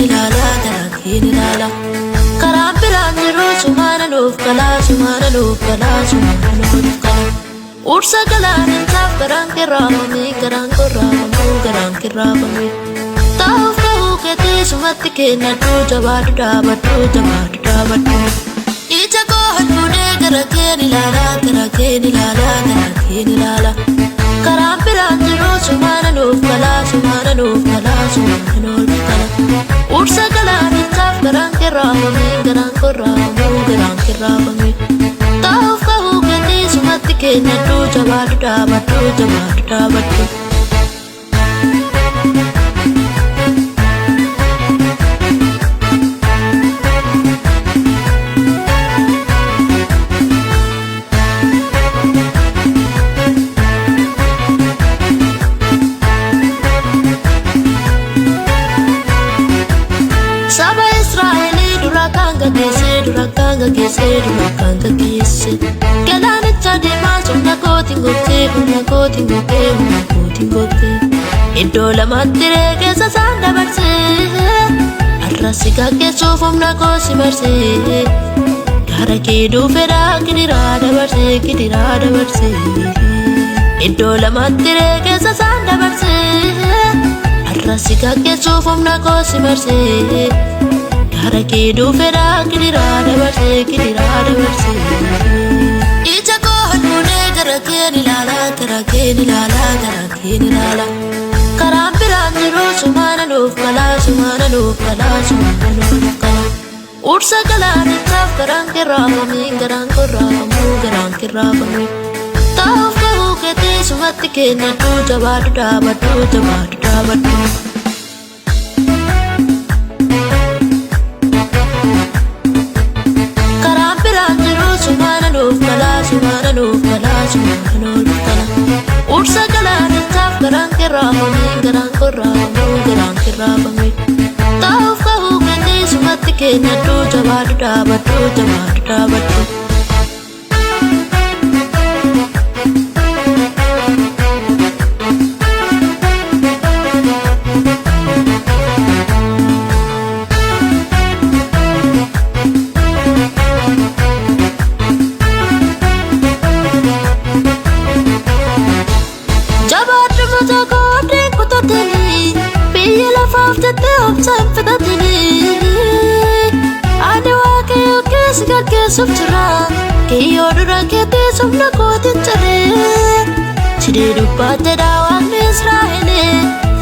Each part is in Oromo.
ilaalaa gara keen ilaala. Karaan biraan jiru sumaana nuuf galaa sumaana nuuf galaa sumaana nuuf galaa. Ursa galaaninsaaf garaan kirraafamee garaan korraafamuu garaan kirraafamee. Taa'uuf ta'uu keetii sumatti kennadhu jabaadhu dhaabadhu. Ija koo halluunee gara keen ilaalaa gara keen ilaalaa gara keen ilaala. Karaan biraan jiru sumaana nuuf galaa sumaana nuuf galaa sumaana nuuf galaa. Ursa galaaninsaaf garaan kirraafamee garaan korraafamuu garaan kirraafamee. Taa'uuf ta'uu keetii sumatti kennadhu jabaadhu dhaabadhu. Saba Israa'elii dura kan gaggeesse galaanicha deemaa humna kootiin gootee iddoo lamatti reegeessa isaan dabarsee arrasi gaggeessuuf humna koo si marsee gara kee dhufeedhaa gidiraa dabarsee iddoo lamatti reegeessa isaan dabarsee arrasi gaggeessuuf humna koo si marsee gara kee dhufeedhaa gidiraa dabarsee. Ija koo halluunee gara keen ilaalaa gara keen ilaalaa gara keen ilaalaa. Karaan biraan jiru sumaana nuuf galaa sumaana nuuf galaa sumaana nuuf galaa. Ursa galaaninsaaf garaan kirraafamee garaan korraafamuu garaan kirraafamee. Taa'uuf ta'uu keetii sumatti kennadhu jabaadhu dhaabadhu. Karaan biraan jiru sumaana nuuf galaa sumaana nuuf galaa sumaana nuuf galaa. Ursa galaaninsaaf garaan kirraafamee garaan korraafamuu garaan kirraafamee. Taa'uuf ta'uu keetii sumatti kennadhu jabaadhu dhaabadhu. Kiyyoo dura keetii sumna kootiin ciree Chidee dubbatte daawwanni Israa'elee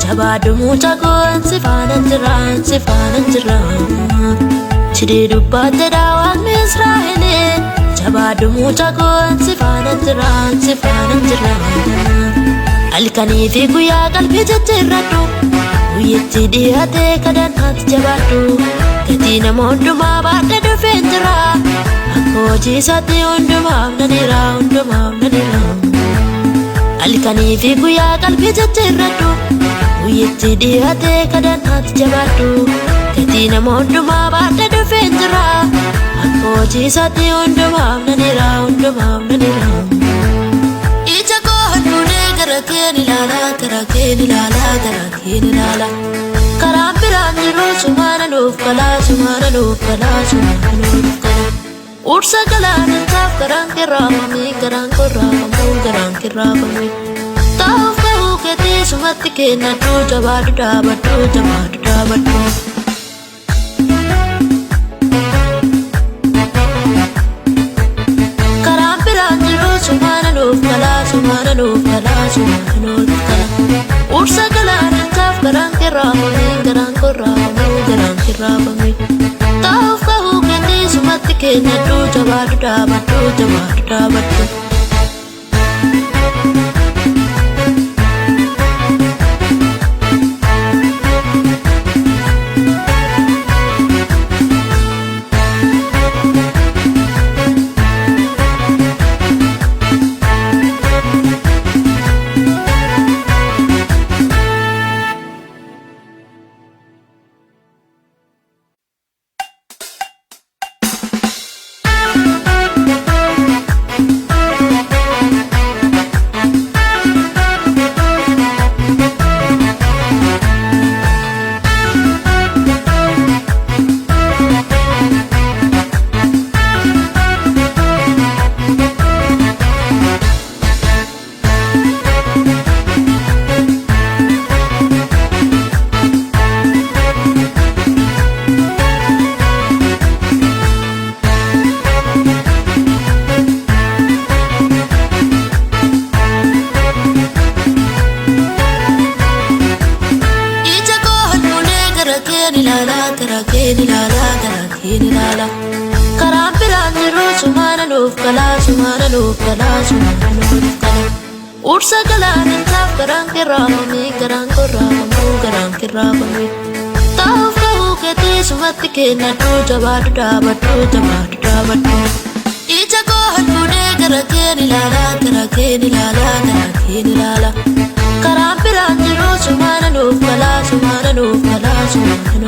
jabaadhu mucaa koo si faana jira. Chidee dubbatte daawwanni Israa'elee jabaadhu mucaa koo si faana jira. Halkanii fi guyyaa qalbii jijjiirradhu guyyaatti dhiyaatee kadhannaatti jabaadhu. Gatii nama hundumaa baadhee dhufeen jira. Hojii isaatti hundumaaf nanira. Halkanii fi guyyaa qalbii jijjiirradhu guyyaatti dhiyaatee kadhannaatti jabaadhu. Gatii nama hundumaa baadhee dhufeen jira. Hojii isaatti hundumaaf nanira. Ija koo halluunee gara keen ilaalaa gara keen ilaalaa gara keen ilaalaa. Karaan biraan jiru sumaana nuuf galaa sumaana nuuf galaa sumaana nuuf galaa. Ursa galaaninsaaf garaan kirraafamee garaan korraafamuu garaan kirraafamee. Taa'uuf ta'uu keetii sumatti kennadhu jabaadhu dhaabadhu. Karaan biraan jiru sumaana nuuf galaa sumaana nuuf galaa sumaana nuuf galaa. Ursa galaaninsaaf garaan kirraafamee garaan korraafamuu garaan kirraafamee. Taa'uuf ta'uu keetii sumatti kennadhu jabaadhu dhaabadhu. keen ilaala gara keen ilaala gara keen ilaala karaan biraan jiru sumaana nuuf galaa sumaana nuuf galaa sumaana nuuf galaa ursa galaanintaaf garaan kirraafamee garaan korraafamuu garaan kirraafamee taa'uuf ka'uu keetii sumatti kennadhu jabaadhu dhaabadhu ija koo halfuudhee gara keen ilaala gara keen ilaala gara keen ilaala karaan biraan jiru sumaana nuuf galaa sumaana nuuf galaa sumaana